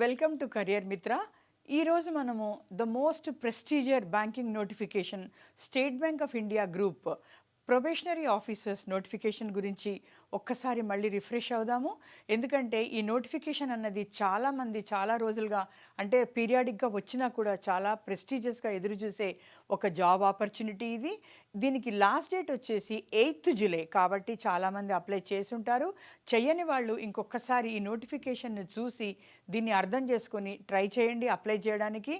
Welcome to career Mitra. ఈరోజు మనము the most prestigious banking notification State Bank of India group probationary officers notification గురించి ఒక్కసారి మళ్ళీ refresh అవుదాము. ఎందుకంటే ఈ నోటిఫికేషన్ అన్నది చాలామంది చాలా రోజులుగా అంటే పీరియాడిక్గా వచ్చినా కూడా చాలా ప్రెస్టీజియస్గా ఎదురు చూసే ఒక జాబ్ ఆపర్చునిటీ ఇది. దీనికి లాస్ట్ డేట్ వచ్చేసి 8th జూలై కాబట్టి చాలామంది అప్లై చేసి ఉంటారు. చెయ్యని వాళ్ళు ఇంకొకసారి ఈ నోటిఫికేషన్ను చూసి దీన్ని అర్థం చేసుకొని ట్రై చేయండి అప్లై చేయడానికి.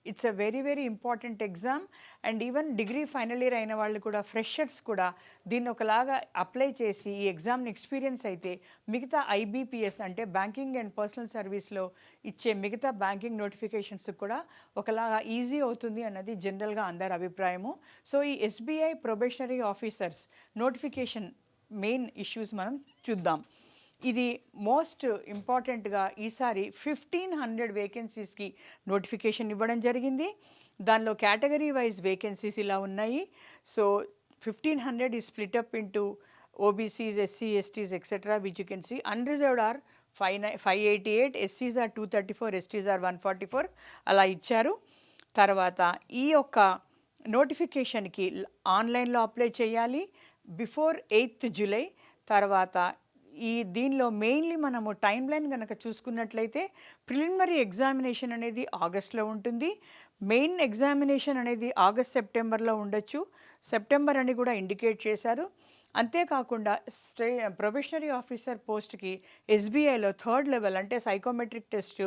It's a very very important exam and even degree final year అయిన వాళ్ళు కూడా ఫ్రెషర్స్ కూడా దీన్ని ఒకలాగా అప్లై చేసి ఈ ఎగ్జామ్ని ఎక్స్పీరియన్స్ అయితే మిగతా ఐబీపీఎస్ అంటే బ్యాంకింగ్ అండ్ పర్సనల్ సర్వీస్లో ఇచ్చే మిగతా బ్యాంకింగ్ నోటిఫికేషన్స్ కూడా ఒకలాగా ఈజీ అవుతుంది అన్నది జనరల్గా అందరి అభిప్రాయము. సో ఈ SBI probationary officers notification main issues మనం చూద్దాం. ఇది మోస్ట్ ఇంపార్టెంట్గా ఈసారి 1500 వేకెన్సీస్కి నోటిఫికేషన్ ఇవ్వడం జరిగింది. దానిలో కేటగిరీ వైజ్ వేకెన్సీస్ ఇలా ఉన్నాయి. So 1500 is split up into OBCs, SC, STs, etc. which you can see. Unreserved are 588, SCs are 234, STs are 144 అలా ఇచ్చారు. తర్వాత ఈ యొక్క నోటిఫికేషన్కి ఆన్లైన్లో అప్లై చేయాలి బిఫోర్ 8th జూలై. తర్వాత దీనిలో మెయిన్లీ మనము టైం లైన్ కనుక చూసుకున్నట్లయితే ప్రిలిమినరీ ఎగ్జామినేషన్ అనేది ఆగస్ట్లో ఉంటుంది. మెయిన్ ఎగ్జామినేషన్ అనేది సెప్టెంబర్లో ఉండొచ్చు. సెప్టెంబర్ అని కూడా ఇండికేట్ చేశారు. అంతేకాకుండా ప్రొబేషనరీ ఆఫీసర్ పోస్ట్కి ఎస్బీఐలో 3rd లెవెల్ అంటే psychometric test,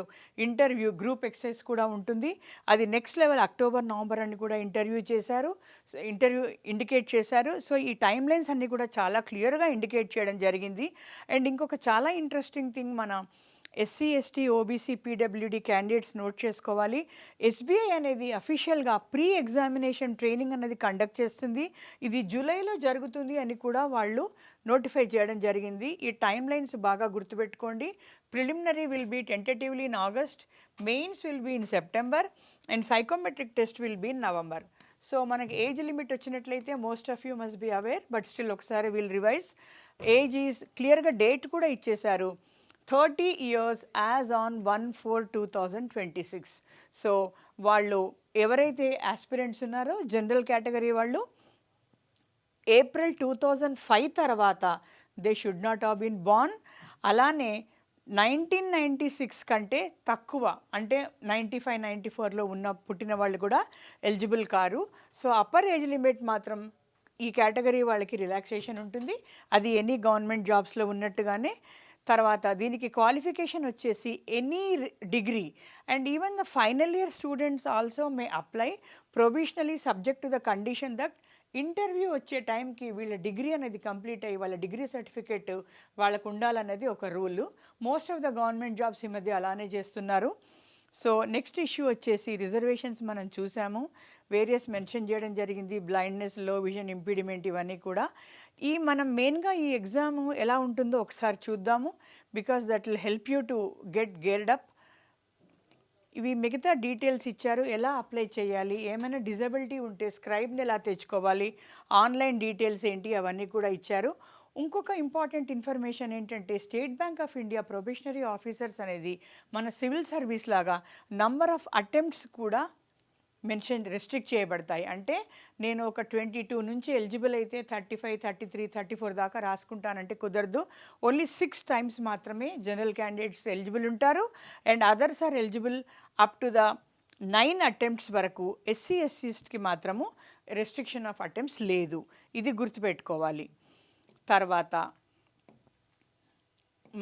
interview, group exercise కూడా ఉంటుంది. అది నెక్స్ట్ లెవెల్ అక్టోబర్, నవంబర్ అని కూడా ఇంటర్వ్యూ ఇండికేట్ చేశారు. సో ఈ టైమ్ లైన్స్ అన్నీ కూడా చాలా క్లియర్గా ఇండికేట్ చేయడం జరిగింది. అండ్ ఇంకొక చాలా ఇంట్రెస్టింగ్ థింగ్ మన SC, ST, OBC, PWD candidates note చేసుకోవాలి. ఎస్బీఐ అనేది అఫీషియల్గా ప్రీ ఎగ్జామినేషన్ ట్రైనింగ్ అనేది కండక్ట్ చేస్తుంది. ఇది జూలైలో జరుగుతుంది అని కూడా వాళ్ళు నోటిఫై చేయడం జరిగింది. ఈ టైమ్ లైన్స్ బాగా గుర్తుపెట్టుకోండి. Preliminary will be tentatively in August, mains will be in September and psychometric test will be in November. So మనకి ఏజ్ లిమిట్ వచ్చినట్లయితే most of you must be aware, but still ఒకసారి will revise. Age is క్లియర్గా date కూడా ఇచ్చేశారు, 30 years as on 1/4/2026. So వాళ్ళు ఎవరైతే aspirants ఉన్నారో general category వాళ్ళు ఏప్రిల్ 2005 తర్వాత they should not have been born. అలానే 1996 కంటే తక్కువ అంటే 95, 94లో పుట్టిన వాళ్ళు కూడా eligible car. So upper age limit మాత్రం ఈ కేటగిరీ వాళ్ళకి రిలాక్సేషన్ ఉంటుంది. అది ఎనీ గవర్నమెంట్ జాబ్స్లో ఉన్నట్టుగానే. తర్వాత దీనికి క్వాలిఫికేషన్ వచ్చేసి any degree and even the final year students also may apply provisionally subject to the condition that interview వచ్చే టైంకి వీళ్ళ డిగ్రీ అనేది కంప్లీట్ అయ్యి వాళ్ళ డిగ్రీ సర్టిఫికేట్ వాళ్ళకు ఉండాలన్నది ఒక rule. Most of the government jobs ఈ మధ్య అలానే చేస్తున్నారు. సో నెక్స్ట్ ఇష్యూ వచ్చేసి రిజర్వేషన్స్ మనం చూసాము, వేరియస్ మెన్షన్ చేయడం జరిగింది, బ్లైండ్నెస్, లో విజన్, ఇంపీడిమెంట్ ఇవన్నీ కూడా. మనం మెయిన్గా ఈ ఎగ్జామ్ ఎలా ఉంటుందో ఒకసారి చూద్దాము, because that will help you to get geared up. ఇవి మిగతా డీటెయిల్స్ ఇచ్చారు, ఎలా అప్లై చేయాలి, ఏమైనా డిజబిలిటీ ఉంటే స్క్రైబ్ని ఎలా తెచ్చుకోవాలి, ఆన్లైన్ డీటెయిల్స్ ఏంటి అవన్నీ కూడా ఇచ్చారు. ఇంకొక ఇంపార్టెంట్ ఇన్ఫర్మేషన్ ఏంటంటే state Bank of India probationary officers అనేది మన సివిల్ సర్వీస్ లాగా నంబర్ ఆఫ్ అటెంప్ట్స్ కూడా రెస్ట్రిక్ట్ చేయబడతాయి. అంటే నేను ఒక 22 నుంచి ఎలిజిబుల్ అయితే 35, 33, 34 దాకా రాసుకుంటానంటే కుదరదు. ఓన్లీ 6 times మాత్రమే జనరల్ క్యాండిడేట్స్ ఎలిజిబుల్ ఉంటారు and others are eligible up to the 9 attempts వరకు. ఎస్సీ, ఎస్సీస్కి మాత్రము రెస్ట్రిక్షన్ ఆఫ్ అటెంప్ట్స్ లేదు, ఇది గుర్తుపెట్టుకోవాలి. తర్వాత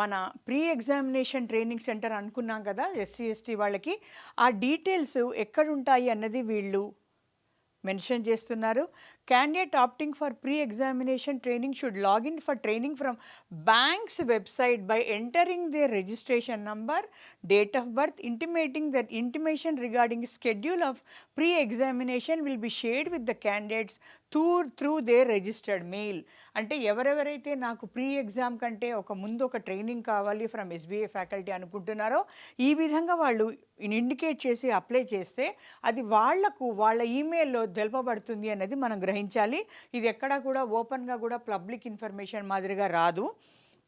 మన ప్రీ ఎగ్జామినేషన్ ట్రైనింగ్ సెంటర్ అనుకున్నాం కదా ఎస్సీ, ఎస్టీ వాళ్ళకి, ఆ డీటెయిల్స్ ఎక్కడుంటాయి అన్నది వీళ్ళు మెన్షన్ చేస్తున్నారు. Candidate opting for pre examination training should login for training from banks website by entering their registration number, date of birth, intimating that intimation regarding schedule of pre examination will be shared with the candidates through their registered mail. అంటే ఎవరెవరైతే నాకు pre exam కంటే ముందు ఒక training కావాలి from SBI faculty అనుకుంటున్నారో ఈ విధంగా వాళ్ళు ఇండికేట్ చేసి అప్లై చేస్తే అది వాళ్ళ ఈమెయిల్లో తెలుపబడుతుంది అన్నది మనం గ్రహించాలి. ఇది ఎక్కడా కూడా ఓపెన్గా కూడా పబ్లిక్ ఇన్ఫర్మేషన్ మాదిరిగా రాదు.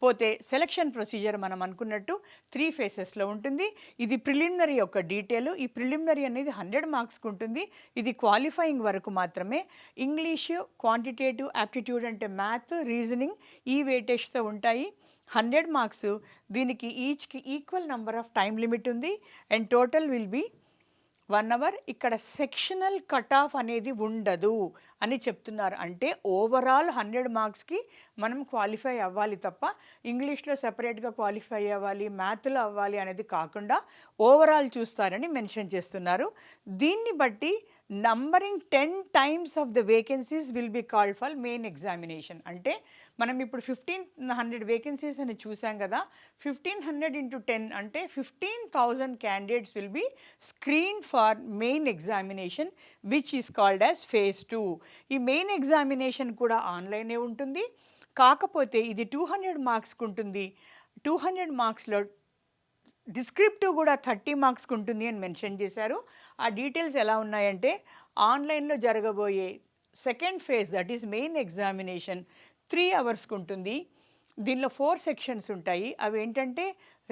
పోతే సెలక్షన్ ప్రొసీజర్ మనం అనుకున్నట్టు 3 ఫేసెస్లో ఉంటుంది. ఇది ప్రిలిమినరీ యొక్క డీటెయిల్. ఈ ప్రిలిమినరీ అనేది 100 మార్క్స్కి ఉంటుంది. ఇది క్వాలిఫైయింగ్ వరకు మాత్రమే. ఇంగ్లీషు, క్వాంటిటేటివ్ యాప్టిట్యూడ్ అంటే మ్యాథ్, రీజనింగ్ ఈ వెయిటేజ్తో ఉంటాయి. 100 మార్క్స్. దీనికి ఈచ్కి equal number of time limit ఉంది. And total will be 1 hour. ఇక్కడ సెక్షనల్ కట్ ఆఫ్ అనేది ఉండదు అని చెప్తున్నారు. అంటే ఓవరాల్ 100 మార్క్స్కి మనం క్వాలిఫై అవ్వాలి తప్ప ఇంగ్లీష్లో సెపరేట్గా క్వాలిఫై అవ్వాలి, మ్యాథ్లో అవ్వాలి అనేది కాకుండా ఓవరాల్ చూస్తారని మెన్షన్ చేస్తున్నారు. దీన్ని బట్టి numbering 10 times of the vacancies will be called for main examination. అంటే మనం ఇప్పుడు 1500 వేకెన్సీస్ అని చూసాం కదా. 1500 ఇంటూ 10 అంటే 15,000 candidates will be screen for main examination which is called as phase 2. ఈ మెయిన్ ఎగ్జామినేషన్ కూడా ఆన్లైనే ఉంటుంది. కాకపోతే ఇది 200 మార్క్స్కి ఉంటుంది. 200 మార్క్స్లో డిస్క్రిప్టివ్ కూడా 30 మార్క్స్కి ఉంటుంది అని మెన్షన్ చేశారు. ఆ డీటెయిల్స్ ఎలా ఉన్నాయంటే ఆన్లైన్లో జరగబోయే second phase that is main examination 3 అవర్స్కి ఉంటుంది. దీనిలో 4 సెక్షన్స్ ఉంటాయి. అవి ఏంటంటే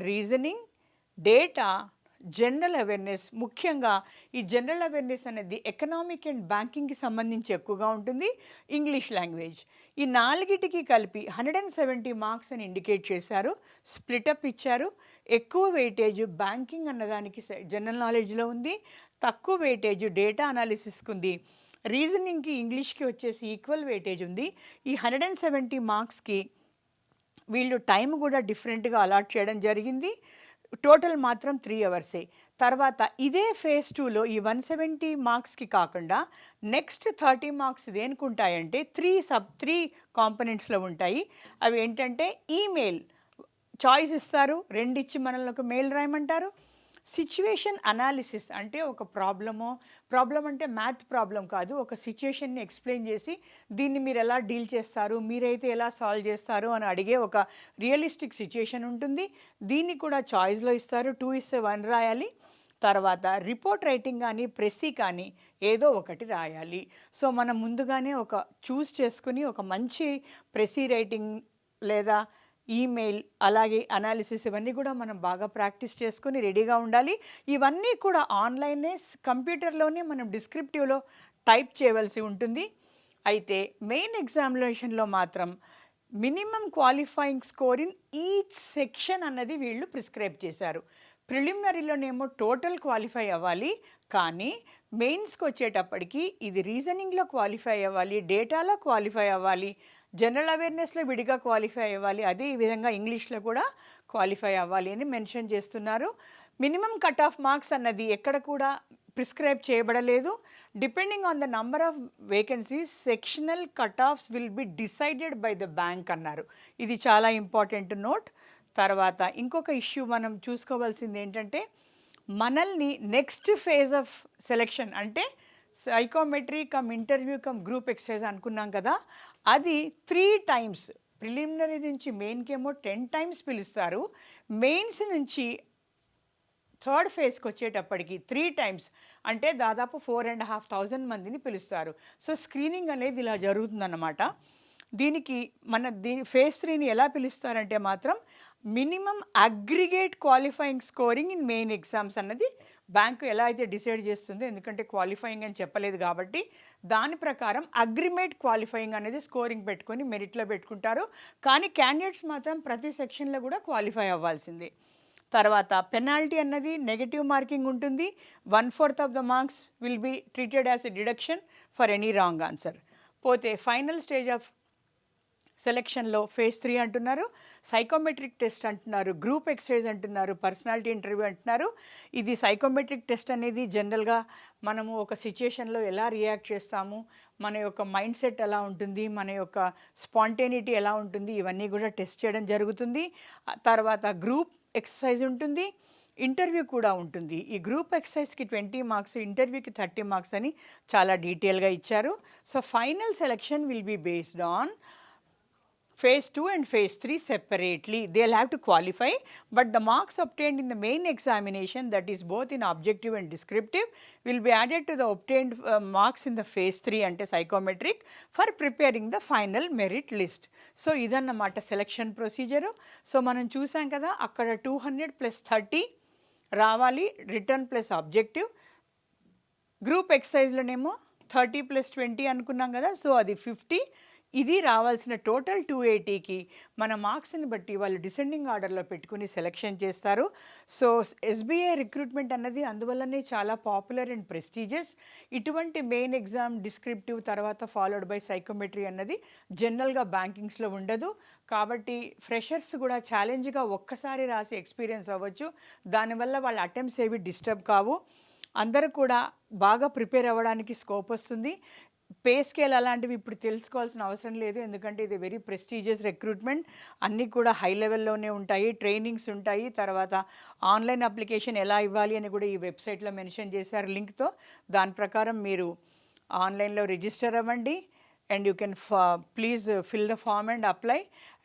రీజనింగ్, డేటా, జనరల్ అవేర్నెస్. ముఖ్యంగా ఈ జనరల్ అవేర్నెస్ అనేది ఎకనామిక్ అండ్ బ్యాంకింగ్కి సంబంధించి ఎక్కువగా ఉంటుంది. English language. ఈ 4టికి కలిపి 170 మార్క్స్ అని ఇండికేట్ చేశారు. స్ప్లిటప్ ఇచ్చారు. ఎక్కువ వెయిటేజ్ బ్యాంకింగ్ అన్నదానికి జనరల్ నాలెడ్జ్లో ఉంది. తక్కువ వెయిటేజ్ డేటా అనాలిసిస్కి ఉంది. రీజనింగ్కి, ఇంగ్లీష్కి వచ్చేసి ఈక్వల్ వెయిటేజ్ ఉంది. ఈ 170 మార్క్స్కి వీళ్ళు టైం కూడా డిఫరెంట్గా అలాట్ చేయడం జరిగింది. టోటల్ మాత్రం 3 అవర్సే. తర్వాత ఇదే ఫేజ్ 2లో ఈ 170 మార్క్స్కి కాకుండా నెక్స్ట్ 30 మార్క్స్ దేనికి ఉంటాయంటే 3 కాంపనెంట్స్లో ఉంటాయి. అవి ఏంటంటే ఈమెయిల్ చాయిస్ ఇస్తారు. 2 ఇచ్చి మనల్ని ఒక మెయిల్ రాయమంటారు. సిచ్యువేషన్ అనాలిసిస్ అంటే ఒక ప్రాబ్లం అంటే మ్యాథ్ ప్రాబ్లం కాదు, ఒక సిచ్యువేషన్ని ఎక్స్ప్లెయిన్ చేసి దీన్ని మీరు ఎలా డీల్ చేస్తారు, మీరైతే ఎలా సాల్వ్ చేస్తారు అని అడిగే ఒక రియలిస్టిక్ సిచ్యువేషన్ ఉంటుంది. దీన్ని కూడా చాయిస్లో ఇస్తారు. 2 ఇస్తే 1 రాయాలి. తర్వాత రిపోర్ట్ రైటింగ్ కానీ ప్రెస్సీ కానీ ఏదో ఒకటి రాయాలి. సో మనం ముందుగానే ఒక చూస్ చేసుకుని ఒక మంచి ప్రెస్సీ రైటింగ్ లేదా ఈమెయిల్ అలాగే అనాలిసిస్ ఇవన్నీ కూడా మనం బాగా ప్రాక్టీస్ చేసుకుని రెడీగా ఉండాలి. ఇవన్నీ కూడా ఆన్లైనే కంప్యూటర్లోనే మనం డిస్క్రిప్టివ్లో టైప్ చేయవలసి ఉంటుంది. అయితే మెయిన్ ఎగ్జామినేషన్లో మాత్రం minimum qualifying score in each section అన్నది వీళ్ళు ప్రిస్క్రైబ్ చేశారు. ప్రిలిమినరీలోనేమో టోటల్ క్వాలిఫై అవ్వాలి, కానీ మెయిన్స్కి వచ్చేటప్పటికి ఇది రీజనింగ్లో క్వాలిఫై అవ్వాలి, డేటాలో క్వాలిఫై అవ్వాలి, జనరల్ అవేర్నెస్లో విడిగా క్వాలిఫై అవ్వాలి, అదే ఈ విధంగా ఇంగ్లీష్లో కూడా క్వాలిఫై అవ్వాలి అని మెన్షన్ చేస్తున్నారు. మినిమం కట్ ఆఫ్ మార్క్స్ అన్నది ఎక్కడ కూడా ప్రిస్క్రైబ్ చేయబడలేదు. Depending on the number of vacancies sectional cut offs will be decided by the bank అన్నారు. ఇది చాలా ఇంపార్టెంట్ నోట్. తర్వాత ఇంకొక ఇష్యూ మనం చూసుకోవాల్సింది ఏంటంటే మనల్ని నెక్స్ట్ ఫేజ్ ఆఫ్ సెలెక్షన్ అంటే psychometry come interview come group exercise అనుకున్నాం కదా, అది 3 టైమ్స్. ప్రిలిమినరీ నుంచి మెయిన్కేమో 10 టైమ్స్ పిలుస్తారు. మెయిన్స్ నుంచి థర్డ్ ఫేజ్కి వచ్చేటప్పటికి 3 టైమ్స్ అంటే దాదాపు 4,500 మందిని పిలుస్తారు. సో స్క్రీనింగ్ అనేది ఇలా జరుగుతుందన్నమాట. దీనికి ఫేజ్ 3ని ఎలా పిలుస్తారంటే మాత్రం minimum aggregate qualifying scoring in main exams అన్నది బ్యాంకు ఎలా అయితే డిసైడ్ చేస్తుందో, ఎందుకంటే క్వాలిఫైయింగ్ అని చెప్పలేదు కాబట్టి దాని ప్రకారం అగ్రిమేట్ క్వాలిఫైయింగ్ అనేది స్కోరింగ్ పెట్టుకొని మెరిట్లో పెట్టుకుంటారు. కానీ క్యాండిడేట్స్ మాత్రం ప్రతి సెక్షన్లో కూడా క్వాలిఫై అవ్వాల్సిందే. తర్వాత పెనాల్టీ అన్నది నెగటివ్ మార్కింగ్ ఉంటుంది. 1/4 of the marks will be treated as a deduction for any wrong answer. పోతే ఫైనల్ స్టేజ్ ఆఫ్ సెలెక్షన్లో ఫేజ్ 3 అంటున్నారు, సైకోమెట్రిక్ టెస్ట్ అంటున్నారు, గ్రూప్ ఎక్సర్సైజ్ అంటున్నారు, పర్సనాలిటీ ఇంటర్వ్యూ అంటున్నారు. ఇది సైకోమెట్రిక్ టెస్ట్ అనేది జనరల్గా మనము ఒక సిచ్యుయేషన్లో ఎలా రియాక్ట్ చేస్తాము, మన యొక్క మైండ్ సెట్ ఎలా ఉంటుంది, మన యొక్క స్పాంటేనిటీ ఎలా ఉంటుంది, ఇవన్నీ కూడా టెస్ట్ చేయడం జరుగుతుంది. తర్వాత గ్రూప్ ఎక్సర్సైజ్ ఉంటుంది, ఇంటర్వ్యూ కూడా ఉంటుంది. ఈ గ్రూప్ ఎక్సర్సైజ్కి 20 మార్క్స్, ఇంటర్వ్యూకి 30 మార్క్స్ అని చాలా డీటెయిల్గా ఇచ్చారు. So final selection will be based on phase 2 and phase 3 separately. They'll have to qualify, but the marks obtained in the main examination, that is both in objective and descriptive, will be added to the obtained marks in the phase 3 ante psychometric for preparing the final merit list. So idannamata selection procedure. So మనం చూసాం కదా, అక్కడ 200 + 30 రావాలి return plus objective. Group ఎక్సర్సైజ్లోనేమో 30 + 20 అనుకున్నాం కదా, so అది 50. ఇది రావాల్సిన టోటల్ 280కి మన మార్క్స్ని బట్టి వాళ్ళు డిసెండింగ్ ఆర్డర్లో పెట్టుకుని సెలెక్షన్ చేస్తారు. సో ఎస్బీఐ రిక్రూట్మెంట్ అన్నది అందువల్లనే చాలా పాపులర్ అండ్ ప్రెస్టీజియస్. ఇటువంటి మెయిన్ ఎగ్జామ్, డిస్క్రిప్టివ్, తర్వాత ఫాలోడ్ బై సైకోమెట్రీ అన్నది జనరల్గా బ్యాంకింగ్స్లో ఉండదు. కాబట్టి ఫ్రెషర్స్ కూడా ఛాలెంజ్గా ఒక్కసారి రాసి ఎక్స్పీరియన్స్ అవ్వచ్చు. దానివల్ల వాళ్ళ అటెంప్ట్స్ ఏవి డిస్టర్బ్ కావు. అందరూ కూడా బాగా ప్రిపేర్ అవ్వడానికి స్కోప్ వస్తుంది. పే స్కేల్ అలాంటివి ఇప్పుడు తెలుసుకోవాల్సిన అవసరం లేదు, ఎందుకంటే ఇది వెరీ ప్రెస్టీజియస్ రిక్రూట్మెంట్. అన్నీ కూడా హై లెవెల్లోనే ఉంటాయి, ట్రైనింగ్స్ ఉంటాయి. తర్వాత ఆన్లైన్ అప్లికేషన్ ఎలా ఇవ్వాలి అని కూడా ఈ వెబ్సైట్లో మెన్షన్ చేశారు లింక్తో. దాని ప్రకారం మీరు ఆన్లైన్లో రిజిస్టర్ అవ్వండి. And you can please fill the form and apply,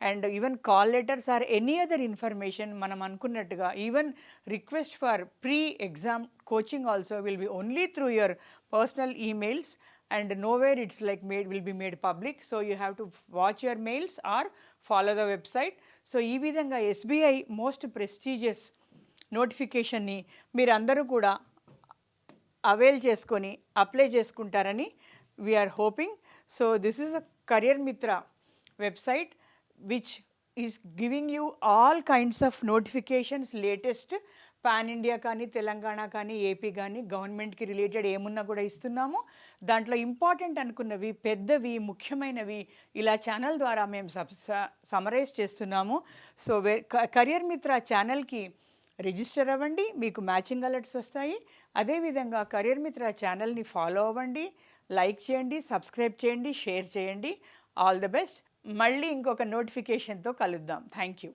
and even call letters or any other information మనం అనుకున్నట్టుగా even request for pre-exam coaching also will be only through your personal emails, and nowhere it's like will be made public. So you have to watch your mails or follow the website. So ఈ విధంగా SBI most prestigious నోటిఫికేషన్ని మీరందరూ కూడా avail చేసుకొని apply చేసుకుంటారని we're hoping. So this is a Career Mitra website which is giving you all kinds of notifications, latest pan India కానీ, తెలంగాణ కానీ, AP కానీ, గవర్నమెంట్కి రిలేటెడ్ ఏమున్నా కూడా ఇస్తున్నాము. దాంట్లో ఇంపార్టెంట్ అనుకున్నవి, పెద్దవి, ముఖ్యమైనవి ఇలా ఛానల్ ద్వారా మేము సమరైజ్ చేస్తున్నాము. సో కరియర్ మిత్ర ఛానల్కి రిజిస్టర్ అవ్వండి, మీకు మ్యాచింగ్ అలర్ట్స్ వస్తాయి. అదేవిధంగా కరియర్ మిత్ర ఛానల్ని ఫాలో అవ్వండి, లైక్ చేయండి, సబ్స్క్రైబ్ చేయండి, షేర్ చేయండి. All the best. మళ్ళీ ఇంకొక నోటిఫికేషన్తో కలుద్దాం. Thank you.